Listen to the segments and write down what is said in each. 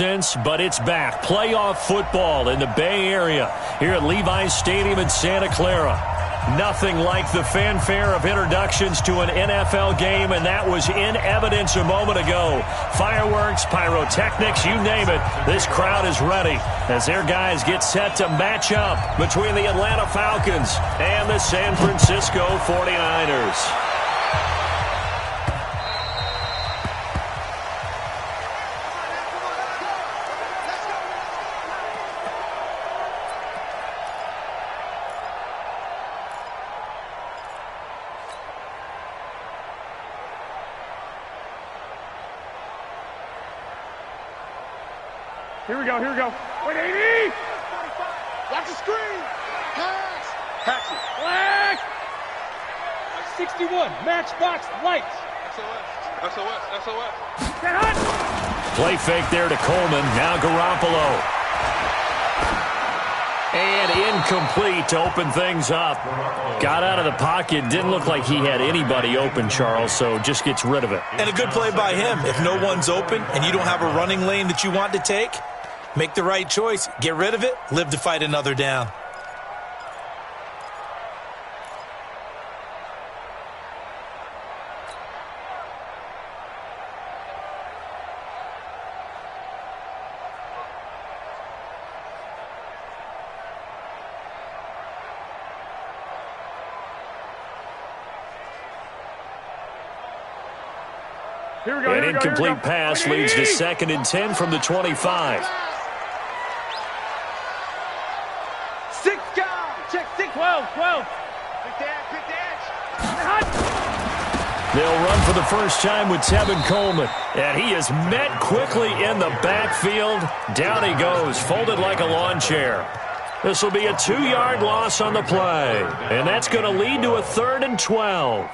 since, but it's back. Playoff football in the Bay Area here at Levi's Stadium in Santa Clara. Nothing like the fanfare of introductions to an NFL game, and that was in evidence a moment ago. Fireworks, pyrotechnics, you name it. This crowd is ready as their guys get set to match up between the Atlanta Falcons and the San Francisco 49ers. Here we go. 180! Watch the screen! Pass! Pass it! Flag! 61, matchbox lights! SOS! Get hot! Play fake there to Coleman, now Garoppolo. And incomplete to open things up. Got out of the pocket, didn't look like he had anybody open, Charles, so just gets rid of it. And a good play by him. If no one's open and you don't have a running lane that you want to take, make the right choice. Get rid of it. Live to fight another down. An incomplete pass leads to 2nd and 10 from the 25. 6 guys! Check 6, 12. Quick dash. They'll run for the first time with Tevin Coleman. And he is met quickly in the backfield. Down he goes, folded like a lawn chair. This will be a 2-yard loss on the play. And that's going to lead to a 3rd and 12.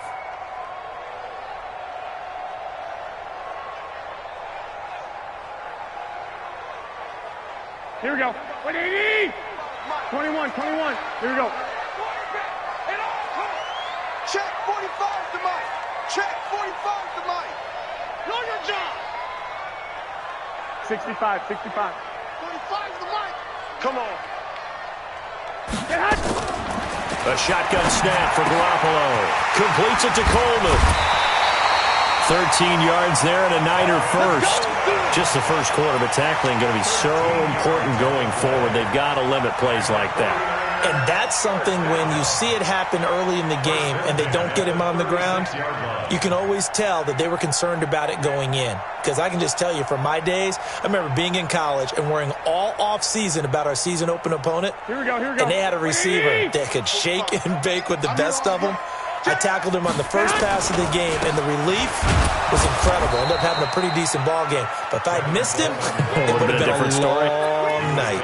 Here we go. 180! 21. Here we go. Check 45 to Mike. Check 45 to Mike. Know your job. 65. 45 to Mike. Come on. Get hot. A shotgun snap for Garoppolo. Completes it to Coleman. 13 yards there and a Niner first. Just the first quarter, but tackling going to be so important going forward. They've got to limit plays like that. And that's something when you see it happen early in the game and they don't get him on the ground, you can always tell that they were concerned about it going in. Because I can just tell you from my days, I remember being in college and worrying all off-season about our season open opponent. Here we go. And they had a receiver that could shake and bake with the best of them. I tackled him on the first pass of the game, and the relief was incredible. Ended up having a pretty decent ball game. But if I'd missed him, it would have been a long night.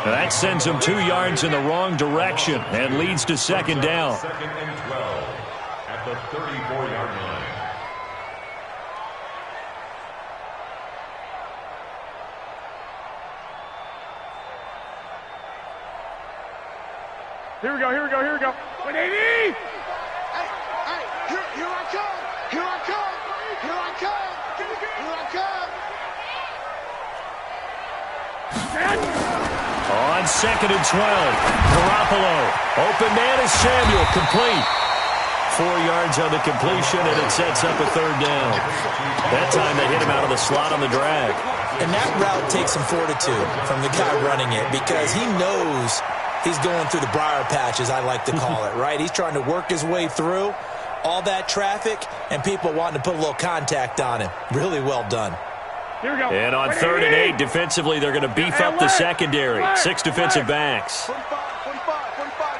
That sends him 2 yards in the wrong direction and leads to 2nd down. 2nd and 12 at the 34-yard line. Here we go. 180! Here I come. On 2nd and 12, Garoppolo. Open man is Samuel, complete. 4 yards on the completion, and it sets up a 3rd down. That time they hit him out of the slot on the drag. And that route takes some fortitude from the guy running it because he knows he's going through the briar patch, as I like to call it, right? He's trying to work his way through all that traffic and people wanting to put a little contact on him. Really well done. Here we go. And on 3rd and 8, defensively, they're going to beef up the secondary. 6 defensive backs. 45,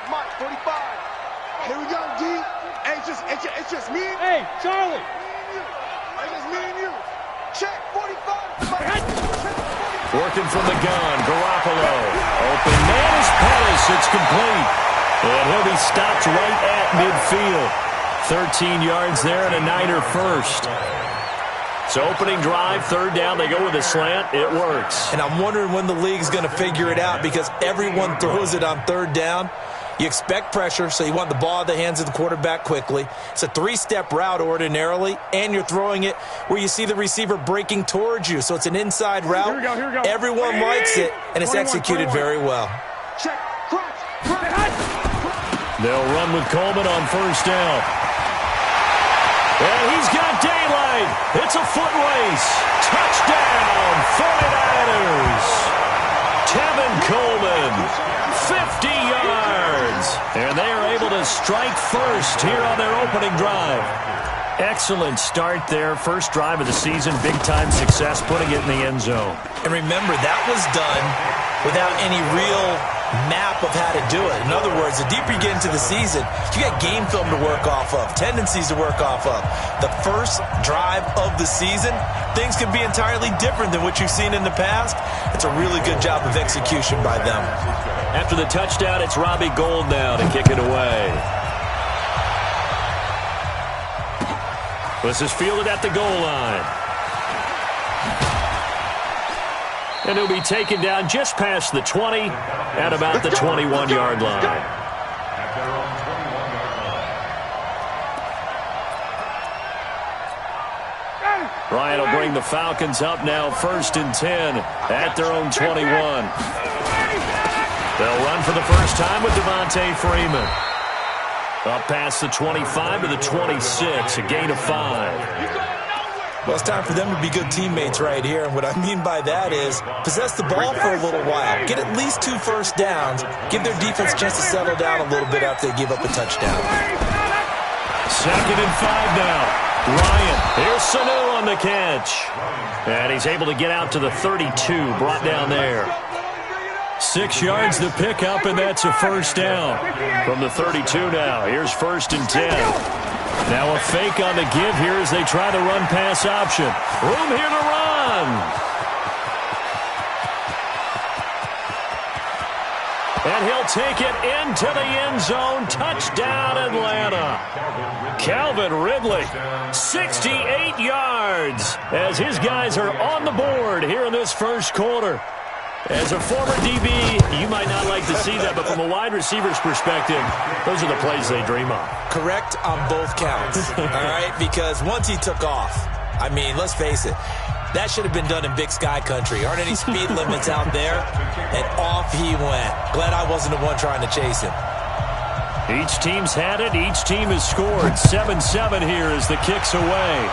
Mike, 45. Here we go, D. Hey, it's just me. Hey, Charlie. It's just me and you. Check 45. Working from the gun, Garoppolo. Open man is Pettis. It's complete. And he'll be stopped right at midfield. 13 yards there and a Niner first. So opening drive, 3rd down, they go with a slant. It works. And I'm wondering when the league's going to figure it out because everyone throws it on 3rd down. You expect pressure, so you want the ball in the hands of the quarterback quickly. It's a three-step route ordinarily, and you're throwing it where you see the receiver breaking towards you. So it's an inside route. Here we go. Everyone likes it, and it's executed very well. Check. Crunch. They'll run with Coleman on first down. And he's got daylight. It's a foot race. Touchdown, 49ers. Tevin Coleman, 50 yards. And they are able to strike first here on their opening drive. Excellent start there. First drive of the season. Big-time success, putting it in the end zone. And remember, that was done without any real map of how to do it. In other words, the deeper you get into the season, you got game film to work off of, tendencies to work off of. The first drive of the season, things can be entirely different than what you've seen in the past. It's a really good job of execution by them. After the touchdown, it's Robbie Gould now to kick it away. This is fielded at the goal line. And he'll be taken down just past the 20 at about the 21-yard line. Bryant will bring the Falcons up now, 1st and 10 at their own 21. They'll run for the first time with Devontae Freeman. Up past the 25 to the 26, a gain of 5. Well, it's time for them to be good teammates right here. And what I mean by that is possess the ball for a little while. Get at least 2 first downs. Give their defense a chance to settle down a little bit after they give up a touchdown. 2nd and 5 now. Ryan, here's Sanu on the catch. And he's able to get out to the 32, brought down there. 6 yards to pick up, and that's a first down. From the 32 now, here's 1st and 10. Now a fake on the give here as they try the run-pass option. Room here to run. And he'll take it into the end zone. Touchdown, Atlanta. Calvin Ridley, 68 yards as his guys are on the board here in this first quarter. As a former DB, you might not like to see that, but from a wide receiver's perspective, those are the plays they dream of. Correct on both counts, all right? Because once he took off, I mean, let's face it, that should have been done in Big Sky country. Aren't any speed limits out there? And off he went. Glad I wasn't the one trying to chase him. Each team's had it. Each team has scored. 7-7 here as the kick's away.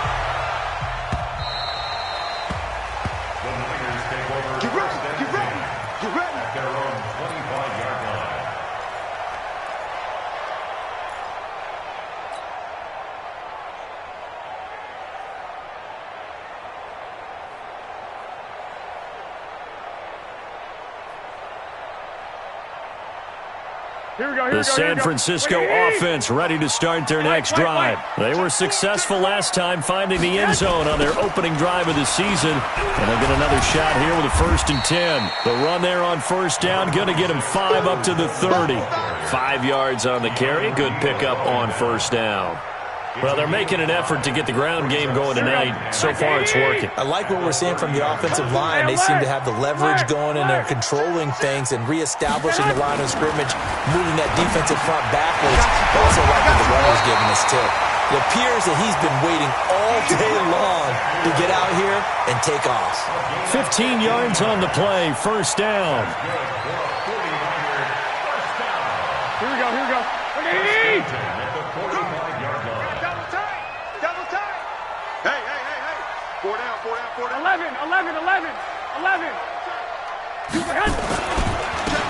The San Francisco offense ready to start their next drive. They were successful last time finding the end zone on their opening drive of the season. And they'll get another shot here with a 1st and 10. The run there on first down, going to get him 5 up to the 30. 5 yards on the carry. Good pickup on first down. Well, they're making an effort to get the ground game going tonight. So far, it's working. I like what we're seeing from the offensive line. They seem to have the leverage going, and they're controlling things and reestablishing the line of scrimmage, moving that defensive front backwards. I also like what the runner's giving us, too. It appears that he's been waiting all day long to get out here and take off. 15 yards on the play. First down. Here we go. Okay. Hey. 4 down. 11.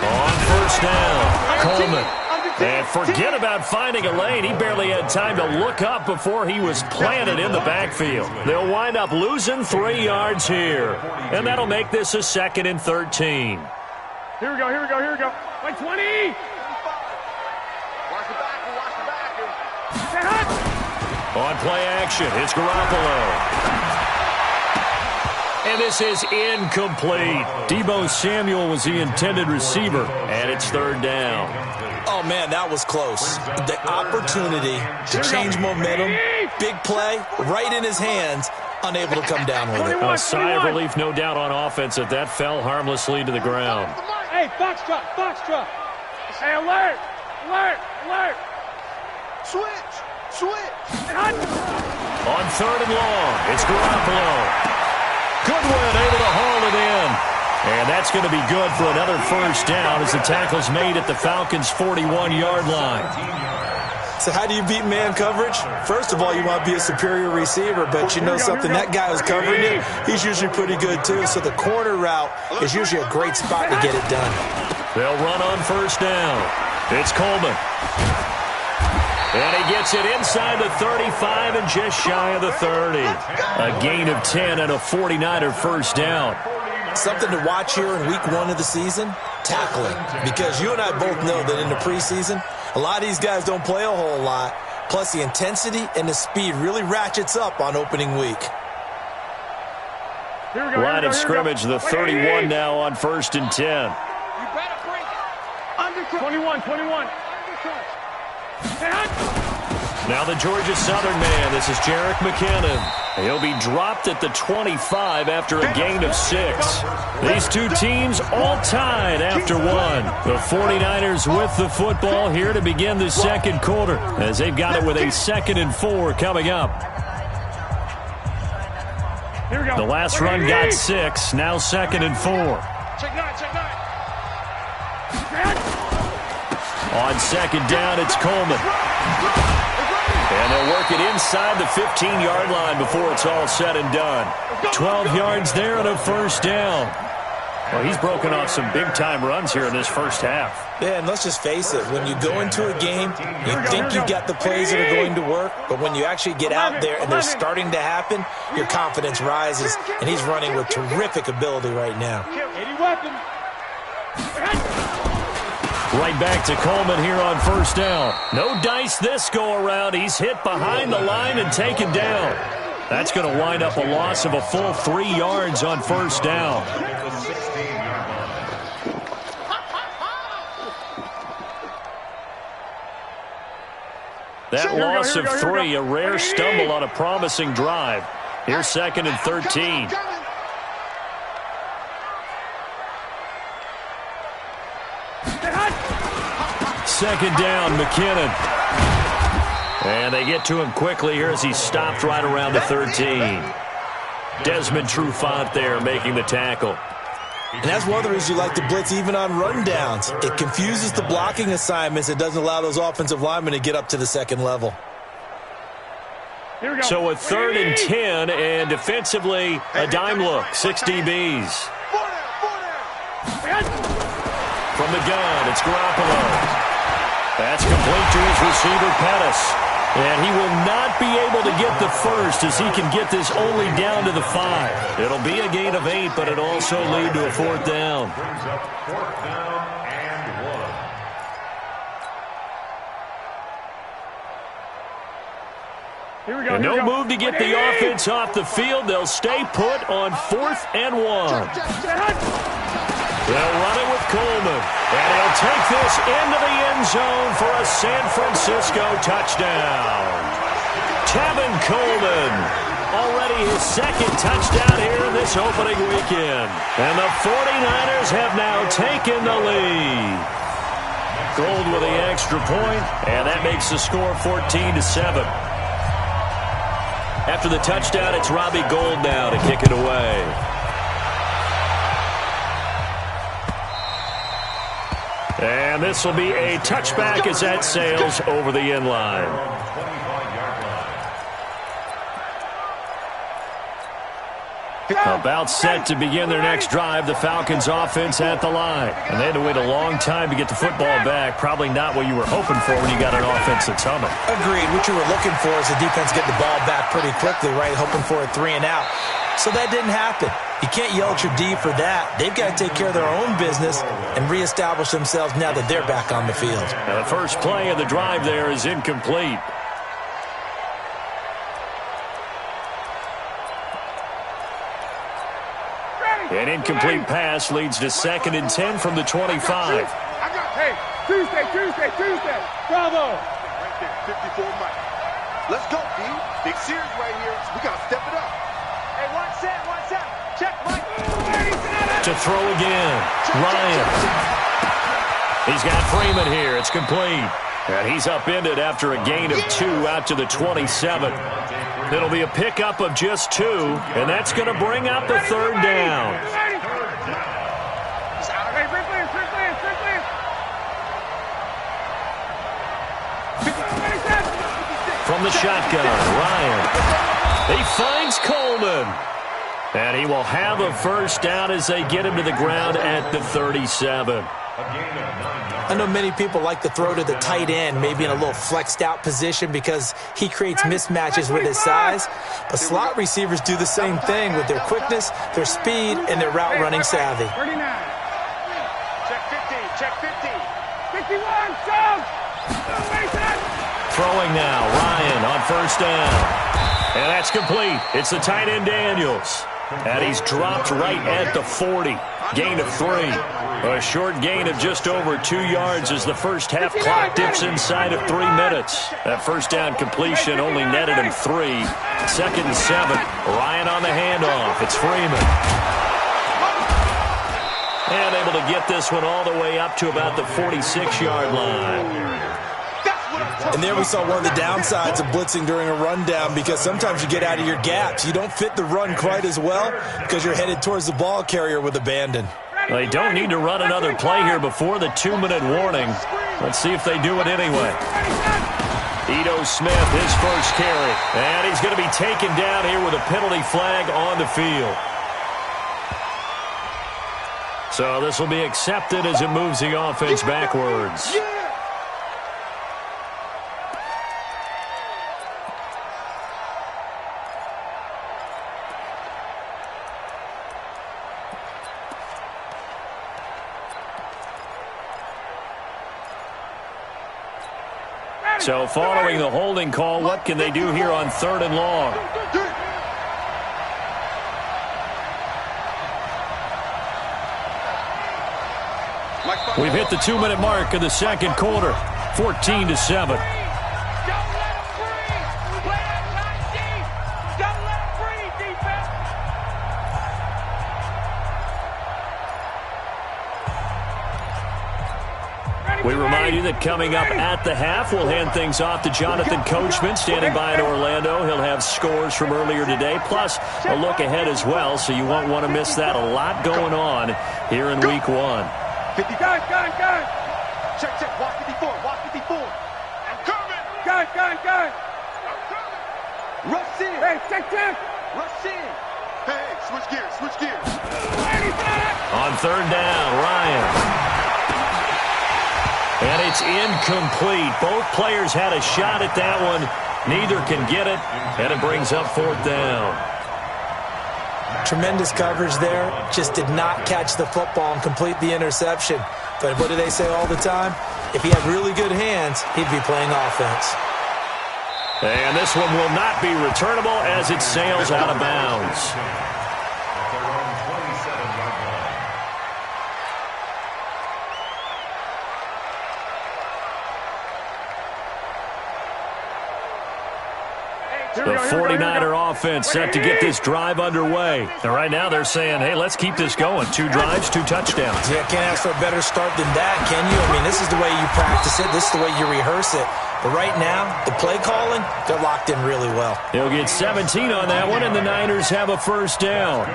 On first down, Coleman. And forget about finding a lane. He barely had time to look up before he was planted in the backfield. They'll wind up losing 3 yards here. And that'll make this a 2nd and 13. Here we go. Like 20. Watch the back. Say hot. On play action, it's Garoppolo. And this is incomplete. Deebo Samuel was the intended receiver, and it's 3rd down. Oh, man, that was close. The opportunity to change momentum, big play, right in his hands, unable to come down with it. A sigh of relief, no doubt, on offense that that fell harmlessly to the ground. Hey, box truck. Hey, alert. Alert! Alert! Switch! On 3rd and long, it's Garoppolo. Goodwin able to haul it in. And that's going to be good for another first down as the tackle's made at the Falcons' 41-yard line. So how do you beat man coverage? First of all, you want to be a superior receiver, but you know something, that guy who's covering you, he's usually pretty good too. So the corner route is usually a great spot to get it done. They'll run on first down. It's Coleman. And he gets it inside the 35 and just shy of the 30. A gain of 10 and a 49er first down. Something to watch here in week 1 of the season, tackling. Because you and I both know that in the preseason, a lot of these guys don't play a whole lot. Plus the intensity and the speed really ratchets up on opening week. Line of scrimmage, the 31 now on 1st and 10. You better bring it. 21. Now the Georgia Southern man, this is Jerick McKinnon. He'll be dropped at the 25 after a gain of 6. These two teams all tied after 1. The 49ers with the football here to begin the second quarter as they've got it with a 2nd and 4 coming up. Here we go. The last run got 6, now 2nd and 4. Check 9. On 2nd down, it's Coleman. And they'll work it inside the 15-yard line before it's all said and done. 12 yards there and a first down. Well, he's broken off some big-time runs here in this first half. Yeah, and let's just face it. When you go into a game, you think you've got the plays that are going to work, but when you actually get out there and they're starting to happen, your confidence rises, and he's running with terrific ability right now. Right back to Coleman here on first down. No dice this go-around. He's hit behind the line and taken down. That's going to wind up a loss of a full 3 yards on first down. That loss of 3, a rare stumble on a promising drive. Here's 2nd and 13. Second down, McKinnon. And they get to him quickly here as he's stopped right around the 13. Desmond Trufant there making the tackle. And that's one of the reasons you like to blitz even on rundowns. It confuses the blocking assignments. It doesn't allow those offensive linemen to get up to the second level. So a 3rd and 10, and defensively, a dime look. 6 DBs. From the gun, it's Garoppolo. That's complete to his receiver, Pettis. And he will not be able to get the first as he can get this only down to the 5. It'll be a gain of 8, but it'll also lead to a 4th down. Brings up 4th down and 1. Here we go. And no move to get the offense off the field. They'll stay put on 4th and 1. They'll run it with Coleman. And he'll take this into the end zone for a San Francisco touchdown. Tevin Coleman, already his 2nd touchdown here in this opening weekend. And the 49ers have now taken the lead. Gold with the extra point, and that makes the score 14-7. After the touchdown, it's Robbie Gould now to kick it away. And this will be a touchback as that sails over the end line. About set to begin their next drive, the Falcons offense at the line. And they had to wait a long time to get the football back. Probably not what you were hoping for when you got an offense that's humming. Agreed. What you were looking for is the defense get the ball back pretty quickly, right? Hoping for a 3 and out. So that didn't happen. You can't yell at your D for that. They've got to take care of their own business and reestablish themselves now that they're back on the field. Now the first play of the drive there is incomplete. An incomplete pass leads to 2nd and 10 from the 25. Hey, Tuesday. Bravo. Right there, 54 Mike. Let's go, D. Big series right here. We got to step it up. Hey, one set. Check, Mike. To throw again, Ryan. He's got Freeman here. It's complete. And he's upended after a gain of 2 out to the 27. It'll be a pickup of just 2, and that's going to bring up the 3rd down. From the shotgun, Ryan. He finds Coleman. And he will have a first down as they get him to the ground at the 37. I know many people like to throw to the tight end, maybe in a little flexed out position because he creates mismatches with his size. But slot receivers do the same thing with their quickness, their speed, and their route running savvy. 39. Check 50. Check 50. 51. Shove. Throwing now, Ryan on first down. And that's complete. It's the tight end Daniels. And he's dropped right at the 40. Gain of 3. A short gain of just over 2 yards as the first half clock dips inside of 3 minutes. That first down completion only netted him 3. 2nd and 7. Ryan on the handoff. It's Freeman. And able to get this one all the way up to about the 46-yard line. And there we saw one of the downsides of blitzing during a rundown because sometimes you get out of your gaps. You don't fit the run quite as well because you're headed towards the ball carrier with abandon. They don't need to run another play here before the 2-minute warning. Let's see if they do it anyway. Ito Smith, his first carry. And he's going to be taken down here with a penalty flag on the field. So this will be accepted as it moves the offense backwards. So following the holding call, what can they do here on 3rd and long? We've hit the 2-minute mark of the 2nd quarter, 14-7. We remind you that coming up at the half, we'll hand things off to Jonathan Coachman, standing by in Orlando. He'll have scores from earlier today, plus a look ahead as well, so you won't want to miss that. A lot going on here in Week 1. 50. Gun. Check. Walk 54. I'm coming. Gun. I'm coming. Rush in. Hey, check. Rush in. Hey, switch gears. On 3rd down, Ryan. And it's incomplete. Both players had a shot at that one. Neither can get it, and it brings up 4th down. Tremendous coverage there. Just did not catch the football and complete the interception. But what do they say all the time? If he had really good hands, he'd be playing offense. And this one will not be returnable as it sails out of bounds. The 49er offense set to get this drive underway. And right now they're saying, hey, let's keep this going. 2 drives, 2 touchdowns. Yeah, can't ask for a better start than that, can you? I mean, this is the way you practice it. This is the way you rehearse it. But right now, the play calling, they're locked in really well. They'll get 17 on that one, and the Niners have a first down.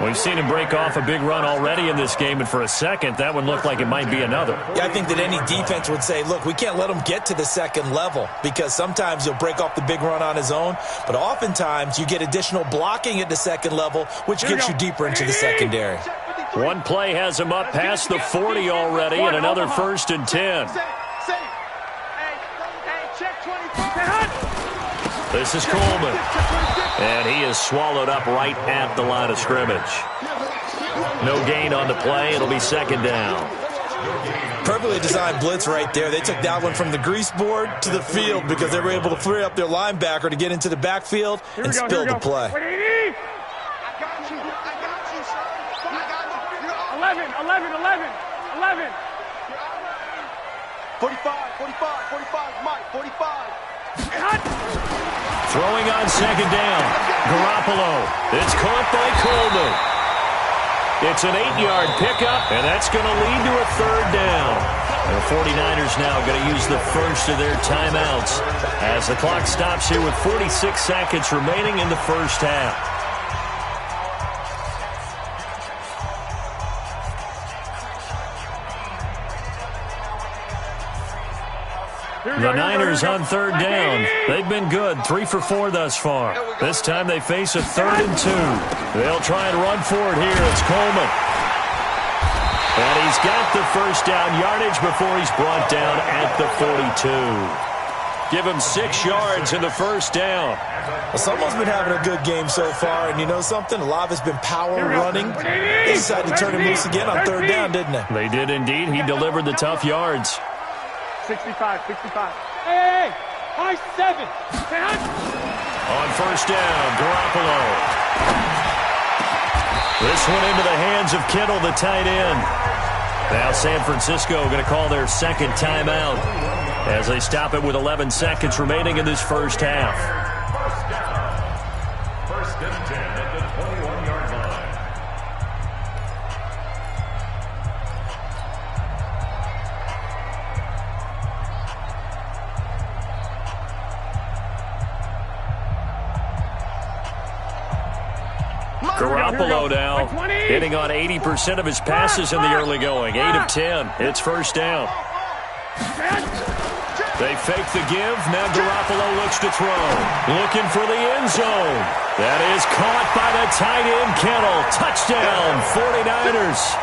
We've seen him break off a big run already in this game, and for a second, that one looked like it might be another. Yeah, I think that any defense would say, look, we can't let him get to the second level because sometimes he'll break off the big run on his own, but oftentimes you get additional blocking at the second level, which gets you deeper into the secondary. One play has him up past the 40 already, and another 1st and 10. This is Coleman. And he is swallowed up right at the line of scrimmage. No gain on the play. It'll be 2nd down. Perfectly designed blitz right there. They took that one from the grease board to the field because they were able to free up their linebacker to get into the backfield and spill the play. 11. 45, Mike, 45. Throwing on 2nd down. Garoppolo. It's caught by Coleman. It's an 8-yard pickup, and that's going to lead to a 3rd down. The 49ers now going to use the first of their timeouts as the clock stops here with 46 seconds remaining in the first half. The Niners on third down. They've been good, 3 for 4 thus far. This time they face a 3rd and 2. They'll try and run for it here. It's Coleman. And he's got the first down yardage before he's brought down at the 42. Give him 6 yards in the first down. Well, someone's been having a good game so far, and you know something? A lot of it's been power running. They decided to turn him loose again on third down, didn't they? They did indeed. He delivered the tough yards. 65, 65. Hey, high 7. On first down, Garoppolo. This one into the hands of Kittle, the tight end. Now San Francisco going to call their second timeout as they stop it with 11 seconds remaining in this first half. First and 10 at the 21-yard line. Garoppolo now hitting on 80% of his passes in the early going. 8 of 10. It's first down. They fake the give. Now Garoppolo looks to throw. Looking for the end zone. That is caught by the tight end, Kittle. Touchdown, 49ers.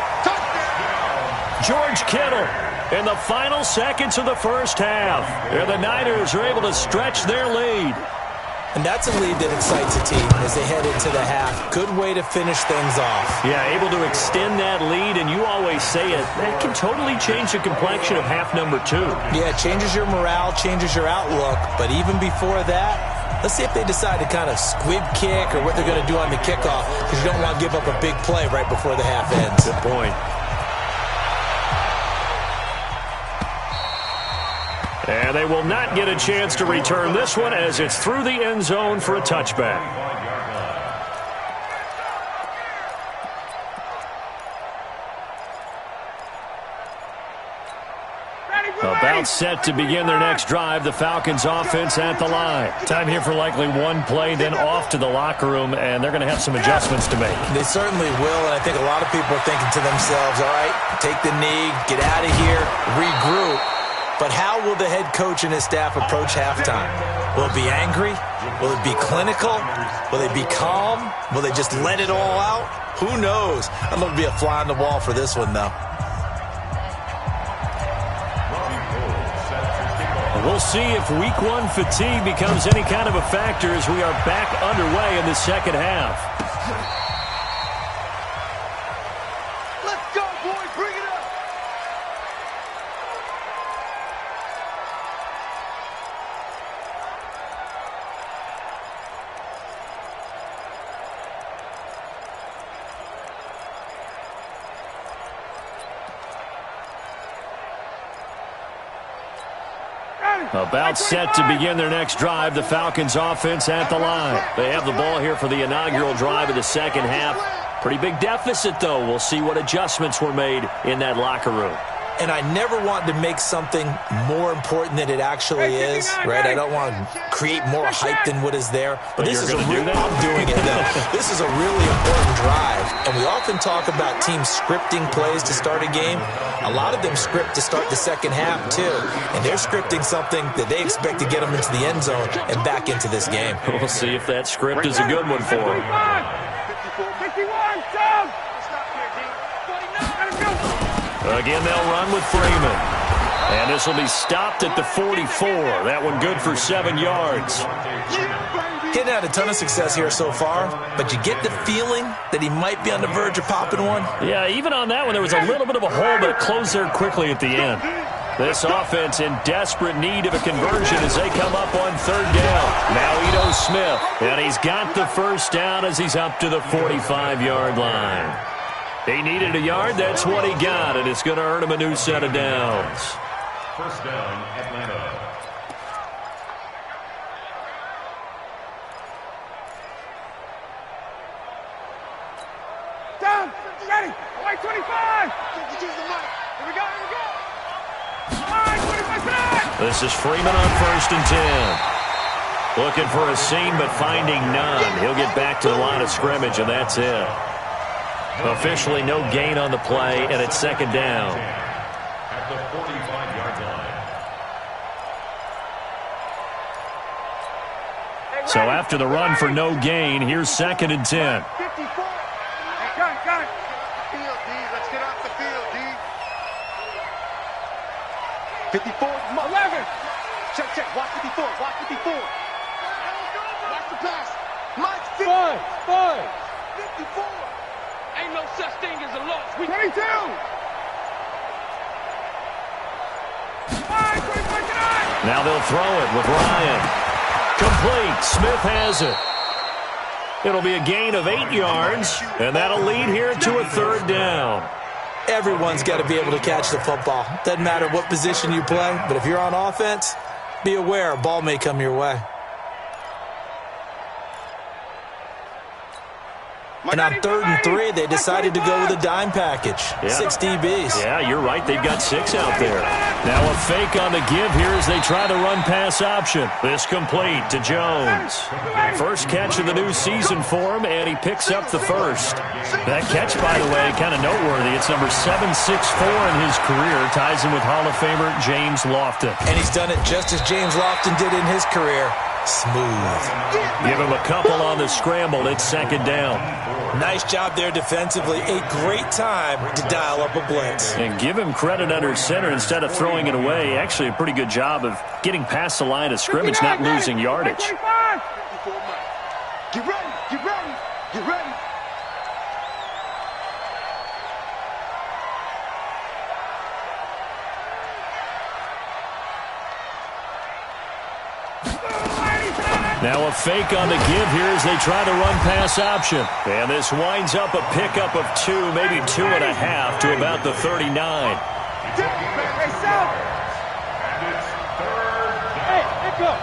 George Kittle in the final seconds of the first half. And the Niners are able to stretch their lead. And that's a lead that excites a team as they head into the half. Good way to finish things off. Yeah, able to extend that lead, and you always say it, that can totally change the complexion of half number 2. Yeah, it changes your morale, changes your outlook. But even before that, let's see if they decide to kind of squib kick or what they're going to do on the kickoff, because you don't want to give up a big play right before the half ends. Good point. And they will not get a chance to return this one as it's through the end zone for a touchback. About set to begin their next drive, the Falcons offense at the line. Time here for likely one play, then off to the locker room, and they're going to have some adjustments to make. They certainly will, and I think a lot of people are thinking to themselves, all right, take the knee, get out of here, regroup. But how will the head coach and his staff approach halftime? Will it be angry? Will it be clinical? Will they be calm? Will they just let it all out? Who knows? I'm going to be a fly on the wall for this one, though. We'll see if week 1 fatigue becomes any kind of a factor as we are back underway in the second half. Let's go, boys. Bring it up. About set to begin their next drive, the Falcons offense at the line. They have the ball here for the inaugural drive of the second half. Pretty big deficit, though. We'll see what adjustments were made in that locker room. And I never want to make something more important than it actually is, right? I don't want to create more hype than what is there. But this is I'm doing it, though. This is a really important drive. And we often talk about teams scripting plays to start a game. A lot of them script to start the second half, too. And they're scripting something that they expect to get them into the end zone and back into this game. We'll see if that script is a good one for them. 51, Tom! Again, they'll run with Freeman. And this will be stopped at the 44. That one good for 7 yards. Hitting had a ton of success here so far, but you get the feeling that he might be on the verge of popping one. Yeah, even on that one, there was a little bit of a hole, but it closed there quickly at the end. This offense in desperate need of a conversion as they come up on third down. Now Ito Smith, and he's got the first down as he's up to the 45-yard line. He needed a yard. That's what he got, and it's going to earn him a new set of downs. First down, Atlanta. Down, ready, white 25. Here we go, here we go. This is Freeman on 1st and 10. Looking for a seam, but finding none. He'll get back to the line of scrimmage, and that's it. Officially no gain on the play, and it's 2nd down. At the 45-yard line. So after the run for no gain, here's 2nd and 10. 54. Gun. Field, D. Let's get off the field, D. 54. 11. Check. Watch 54. Watch 54. Watch the pass. Mike, 5. 54. Ain't no such thing as a loss. 22. 5, 25. Now they'll throw it with Ryan. Complete. Smith has it. It'll be a gain of 8 yards, and that'll lead here to a 3rd down. Everyone's got to be able to catch the football. Doesn't matter what position you play, but if you're on offense, be aware a ball may come your way. And on 3rd and 3, they decided to go with a dime package. Yeah. 6 DBs. Yeah, you're right. They've got 6 out there. Now a fake on the give here as they try to run pass option. This complete to Jones. First catch of the new season for him, and he picks up the first. That catch, by the way, kind of noteworthy. It's number 764 in his career. Ties him with Hall of Famer James Lofton. And he's done it just as James Lofton did in his career. Smooth. Give him a couple on the scramble. It's 2nd down. Nice job there defensively. A great time to dial up a blitz. And give him credit under center instead of throwing it away. Actually, a pretty good job of getting past the line of scrimmage, not losing yardage. 25. Get ready. Now a fake on the give here as they try to run pass option. And this winds up a pickup of 2, maybe 2.5 to about the 39. Hey, Sal. Hey, let's go.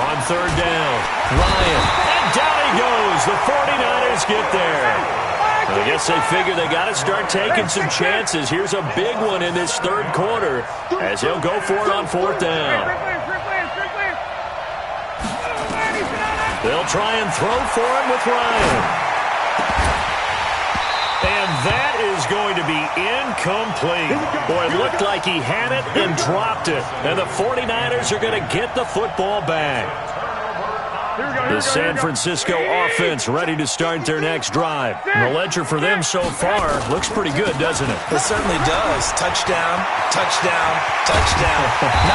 On 3rd down, Ryan. And down he goes. The 49ers get there. I guess they figure they got to start taking some chances. Here's a big one in this 3rd quarter as he'll go for it on 4th down. They'll try and throw for him with Ryan. And that is going to be incomplete. Boy, it looked like he had it and dropped it. And the 49ers are going to get the football back. The San Francisco offense ready to start their next drive. And the ledger for them so far looks pretty good, doesn't it? It certainly does. Touchdown. Not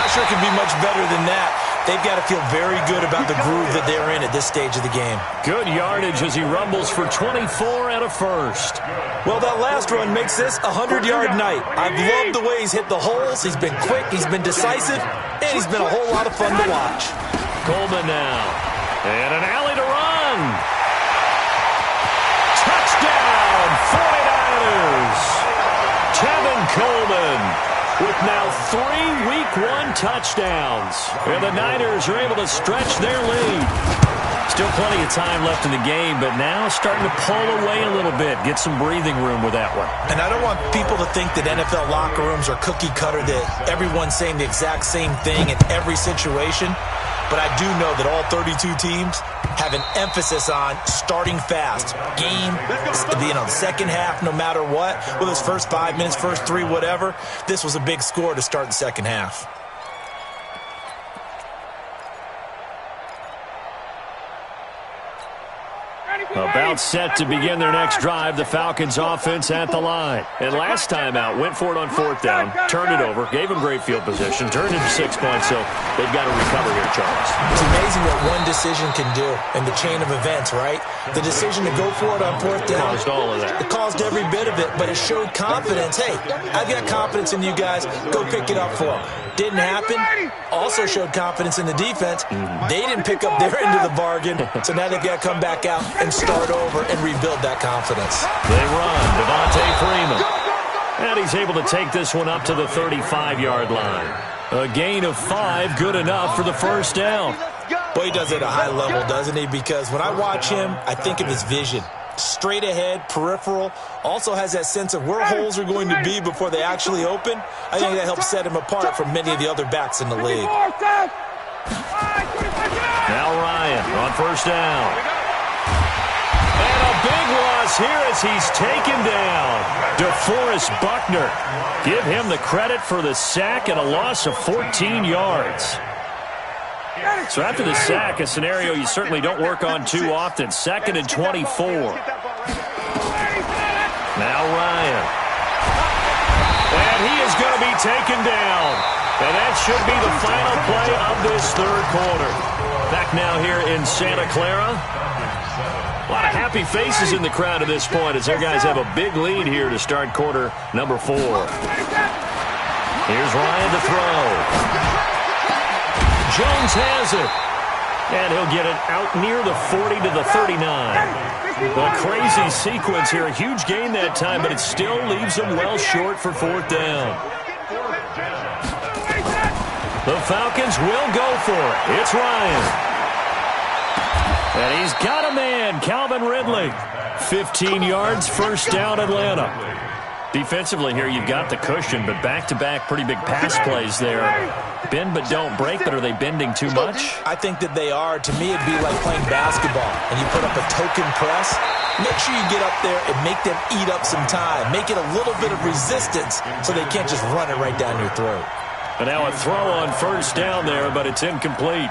sure it can be much better than that. They've got to feel very good about the groove that they're in at this stage of the game. Good yardage as he rumbles for 24 and a first. Well, that last run makes this a 100-yard night. I've loved the way he's hit the holes. He's been quick, he's been decisive, and he's been a whole lot of fun to watch. Coleman now. And an alley to run. Touchdown, 49ers. Tevin Coleman with now 3 Week 1 touchdowns. And the Niners are able to stretch their lead. Still plenty of time left in the game, but now starting to pull away a little bit. Get some breathing room with that one. And I don't want people to think that NFL locker rooms are cookie cutter, that everyone's saying the exact same thing in every situation. But I do know that all 32 teams have an emphasis on starting fast. Game, the second half, no matter what. Whether it's first 5 minutes, first 3, whatever. This was a big score to start the second half. About set to begin their next drive, the Falcons offense at the line. And last time out, went for it on 4th down, turned it over, gave them great field position, turned into 6 points, so they've got to recover here, Charles. It's amazing what one decision can do in the chain of events, right? The decision to go for it on 4th down. Caused all of that. It caused every bit of it, but it showed confidence. Hey, I've got confidence in you guys. Go pick it up for them. Didn't happen. Also showed confidence in the defense. They didn't pick up their end of the bargain, so now they've got to come back out and start over and rebuild that confidence. They run. Devontae Freeman. And he's able to take this one up to the 35-yard line. A gain of 5, good enough for the first down. Boy, he does it at a high level, doesn't he? Because when I watch him, I think of his vision. straight ahead, peripheral, also has that sense of where holes are going to be before they actually open. I think that helps set him apart from many of the other backs in the league. Now Ryan on first down. And a big loss here as he's taken down. DeForest Buckner. Give him the credit for the sack and a loss of 14 yards. So after the sack, a scenario you certainly don't work on too often. 2nd and 24. Now Ryan. And he is going to be taken down. And that should be the final play of this third quarter. Back now here in Santa Clara. A lot of happy faces in the crowd at this point as their guys have a big lead here to start quarter number 4. Here's Ryan to throw. Jones has it. And he'll get it out near the 40 to the 39. A crazy sequence here. A huge gain that time, but it still leaves them well short for 4th down. The Falcons will go for it. It's Ryan. And he's got a man, Calvin Ridley. 15 yards, first down, Atlanta. Defensively here, you've got the cushion, but back-to-back pretty big pass plays there. Bend but don't break, but are they bending too much? I think that they are. To me, it'd be like playing basketball, and you put up a token press. Make sure you get up there and make them eat up some time. Make it a little bit of resistance so they can't just run it right down your throat. And now a throw on first down there, but it's incomplete.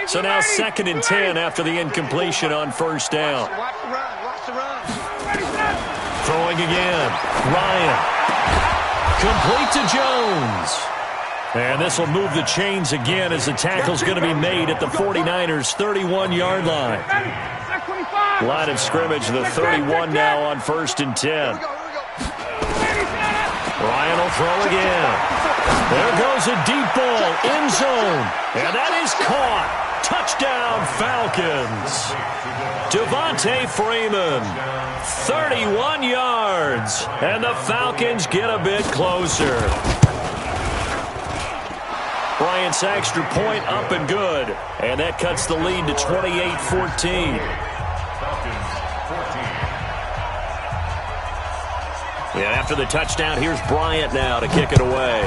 So now 2nd and 10 after the incompletion on first down. Throwing again. Ryan. Complete to Jones. And this will move the chains again as the tackle's going to be made at the 49ers' 31-yard line. Line of scrimmage, the 31 now on 1st and 10. Ryan will throw again. There goes a deep ball, end zone. And that is caught. Touchdown, Falcons. Devontae Freeman, 31 yards. And the Falcons get a bit closer. Bryant's extra point up and good. And that cuts the lead to 28-14. Yeah, after the touchdown, here's Bryant now to kick it away.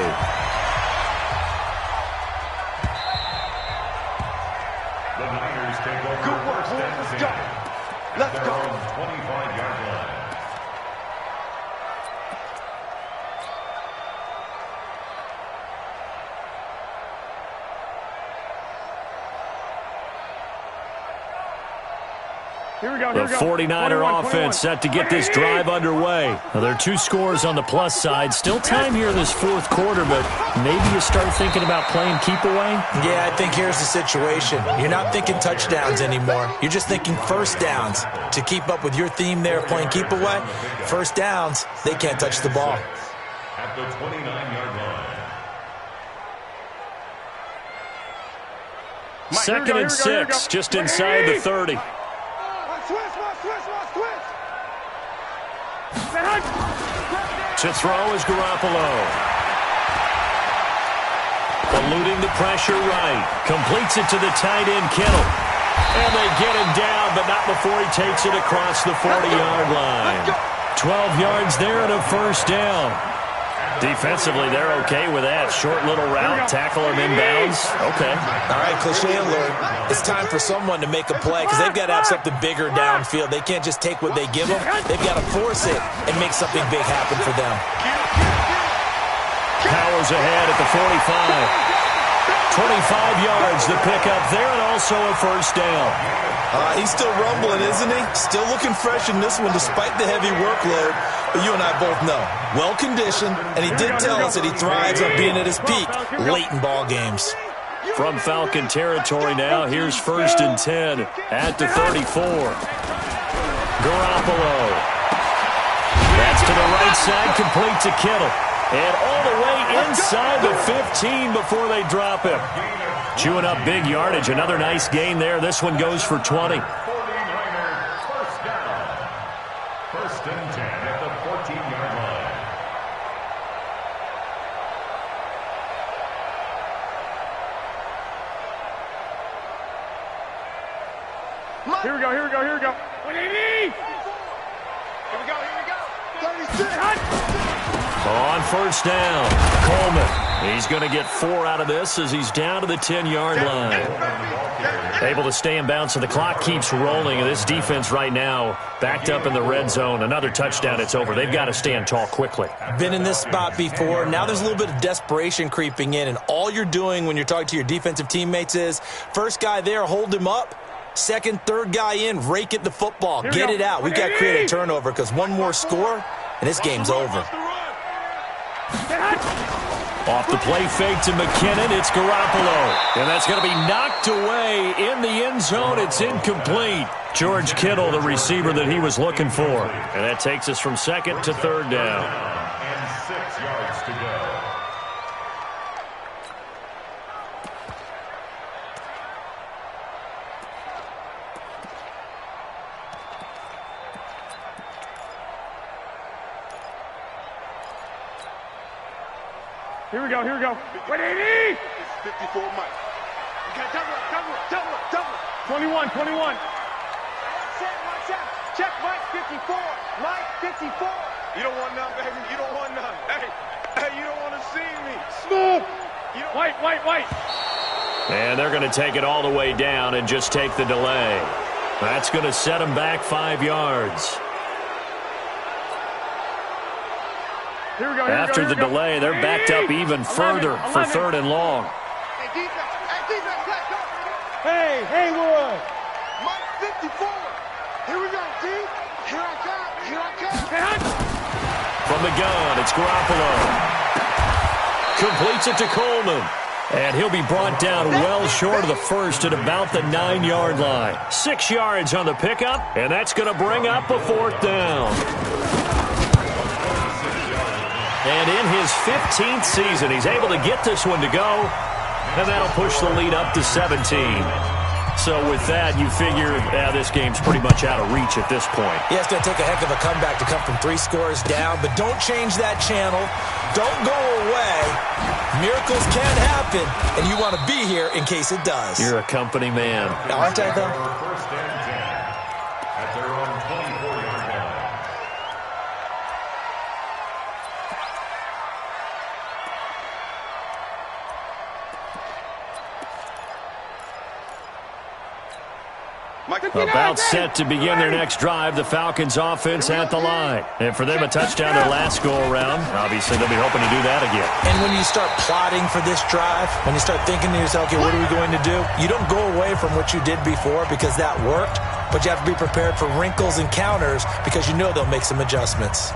Let's go. 25-yard line. Here we go. The 49er offense set to get this drive underway. Now, there are 2 scores on the plus side. Still time here in this 4th quarter, but maybe you start thinking about playing keep away? Yeah, I think here's the situation. You're not thinking touchdowns anymore. You're just thinking first downs. To keep up with your theme there of playing keep away, first downs, they can't touch the ball. At the 29-yard line. 2nd and 6, just inside the 30. To throw is Garoppolo. Eluding the pressure right. Completes it to the tight end, Kittle. And they get him down, but not before he takes it across the 40-yard line. 12 yards there and a first down. Defensively, they're okay with that. Short little route, tackle him inbounds. Okay. All right, cliche alert. It's time for someone to make a play because they've got to have something bigger downfield. They can't just take what they give them. They've got to force it and make something big happen for them. Powers ahead at the 45. 25 yards to pick up there and also a first down. He's still rumbling, isn't he? Still looking fresh in this one despite the heavy workload. But you and I both know, well-conditioned, and he did tell us that he thrives on being at his peak late in ball games. From Falcon territory now, here's 1st and 10 at the 34. Garoppolo. That's to the right side, complete to Kittle. And all the way inside the 15 before they drop him. Chewing up big yardage. Another nice gain there. This one goes for 20. 49ers first down. 1st and 10 at the 14-yard line. Here we go, here we go, here we go. 180! Here we go, here we go. 36. On first down, Coleman. He's going to get 4 out of this as he's down to the 10-yard line. Able to stay in bounds, so the clock keeps rolling. And this defense right now backed up in the red zone. Another touchdown, it's over. They've got to stand tall quickly. Been in this spot before. Now there's a little bit of desperation creeping in, and all you're doing when you're talking to your defensive teammates is first guy there, hold him up. Second, third guy in, rake at the football. Get it out. We've got to create a turnover because one more score, and this game's over. Off the play fake to McKinnon, it's Garoppolo. And that's going to be knocked away in the end zone. It's incomplete. George Kittle, the receiver that he was looking for. And that takes us from second to third down. And 6 yards to go. Here we go, here we go. 180! 54 Mike. Okay, double up. 21. Check Mike 54. Mike 54. You don't want none, baby. You don't want none. Hey, you don't want to see me. Smooth. White. And they're going to take it all the way down and just take the delay. That's going to set them back 5 yards. Here we go. After the delay, they're backed up even further for 3rd and long. Hey, defense, let's go. Hey, Haywood. Mike 54. Here we go, D. Here I come. From the gun, it's Garoppolo. Completes it to Coleman. And he'll be brought down well short of the first at about the 9-yard line. 6 yards on the pickup, and that's going to bring up a 4th down. And in his 15th season, he's able to get this one to go, and that'll push the lead up to 17. So with that, you figure this game's pretty much out of reach at this point. Yeah, it's going to take a heck of a comeback to come from 3 scores down, but don't change that channel. Don't go away. Miracles can happen, and you want to be here in case it does. You're a company man. Aren't I, though? First and 10 at their own 24-yard line. About set to begin their next drive, the Falcons offense at the line. And for them, a touchdown their last go-around. Obviously, they'll be hoping to do that again. And when you start plotting for this drive, when you start thinking to yourself, okay, what are we going to do? You don't go away from what you did before because that worked, but you have to be prepared for wrinkles and counters because you know they'll make some adjustments.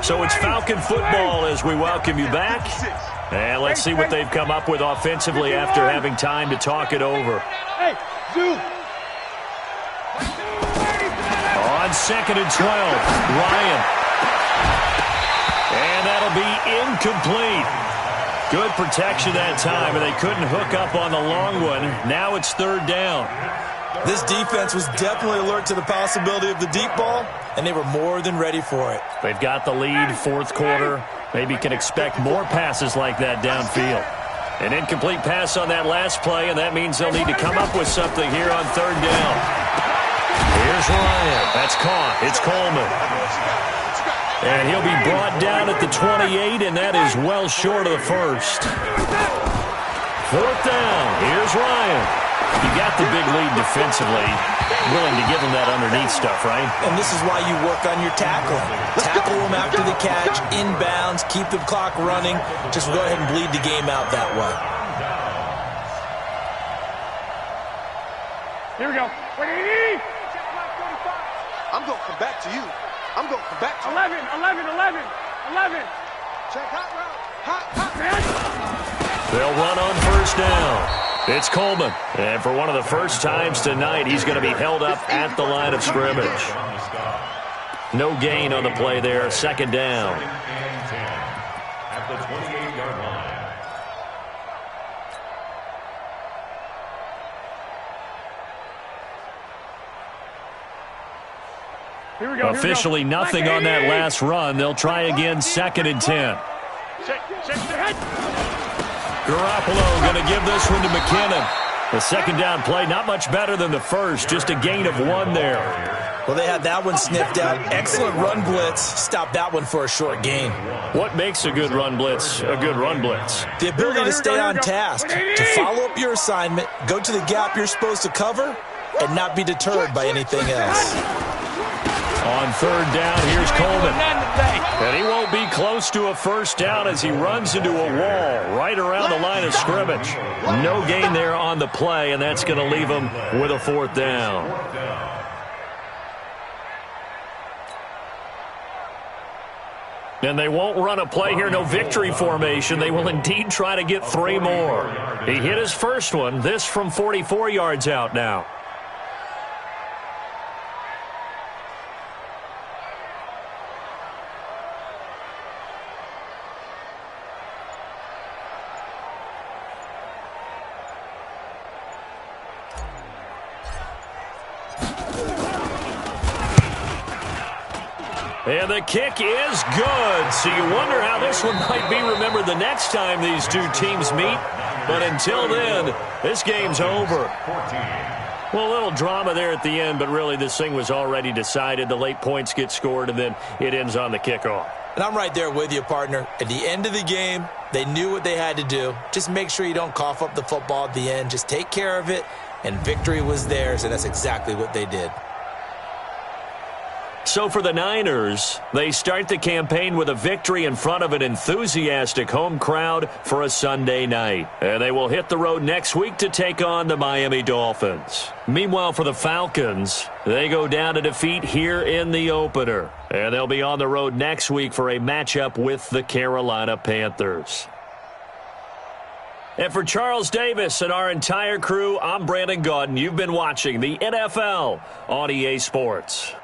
So it's Falcon football as we welcome you back. And let's see what they've come up with offensively after having time to talk it over. Hey, Zoo. On 2nd and 12, Ryan. And that'll be incomplete. Good protection that time, and they couldn't hook up on the long one. Now it's 3rd down. This defense was definitely alert to the possibility of the deep ball, and they were more than ready for it. They've got the lead, 4th quarter. Maybe can expect more passes like that downfield. An incomplete pass on that last play, and that means they'll need to come up with something here on 3rd down. Here's Ryan. That's caught. It's Coleman. And he'll be brought down at the 28, and that is well short of the first. 4th down. Here's Ryan. You got the big lead defensively. Willing to give them that underneath stuff, right? And this is why you work on your tackling. Tackle them after the catch, inbounds, keep the clock running. Just go ahead and bleed the game out that way. Here we go. 180. I'm going to come back to you. 11. Check hot route. Hot. They'll run on first down. It's Coleman. And for one of the first times tonight, he's going to be held up at the line of scrimmage. No gain on the play there. 2nd down. At the 28-yard line. 180. Officially nothing on that last run. They'll try again, 2nd and 10. Garoppolo going to give this one to McKinnon. The second down play, not much better than the first, just a gain of 1 there. Well, they had that one sniffed out. Excellent run blitz. Stopped that one for a short gain. What makes a good run blitz a good run blitz? The ability to stay on task, to follow up your assignment, go to the gap you're supposed to cover, and not be deterred by anything else. On 3rd down, here's Coleman. And he won't be close to a first down as he runs into a wall right around the line of scrimmage. No gain there on the play, and that's going to leave him with a 4th down. And they won't run a play here, no victory formation. They will indeed try to get 3 more. He hit his first one, this from 44 yards out now. And the kick is good. So you wonder how this one might be remembered the next time these two teams meet. But until then, this game's over. Well, a little drama there at the end, but really this thing was already decided. The late points get scored, and then it ends on the kickoff. And I'm right there with you, partner. At the end of the game, they knew what they had to do. Just make sure you don't cough up the football at the end. Just take care of it, and victory was theirs, and that's exactly what they did. So for the Niners, they start the campaign with a victory in front of an enthusiastic home crowd for a Sunday night. And they will hit the road next week to take on the Miami Dolphins. Meanwhile, for the Falcons, they go down to defeat here in the opener. And they'll be on the road next week for a matchup with the Carolina Panthers. And for Charles Davis and our entire crew, I'm Brandon Gaudin. You've been watching the NFL on EA Sports.